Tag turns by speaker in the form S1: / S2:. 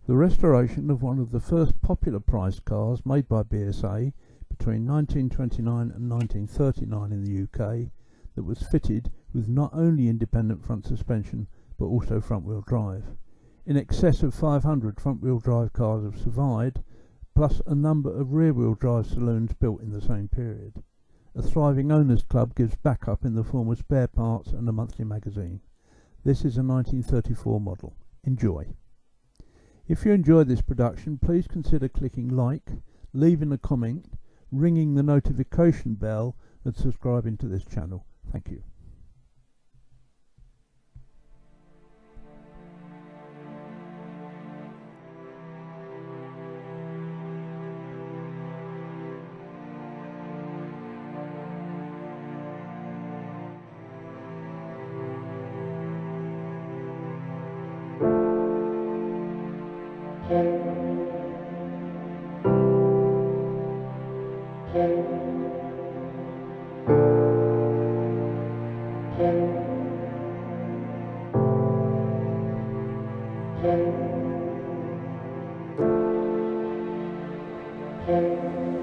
S1: The restoration of one of the first popular priced cars made by BSA between 1929 and 1939 in the UK, that was fitted with not only independent front suspension but also front wheel drive. In excess of 500 front wheel drive cars have survived, plus a number of rear wheel drive saloons built in the same period. A thriving owners club gives backup in the form of spare parts and a monthly magazine. This is a 1934 model. Enjoy. If you enjoyed this production, please consider clicking like, leaving a comment, ringing the notification bell and subscribing to this channel. Thank you. Thank you.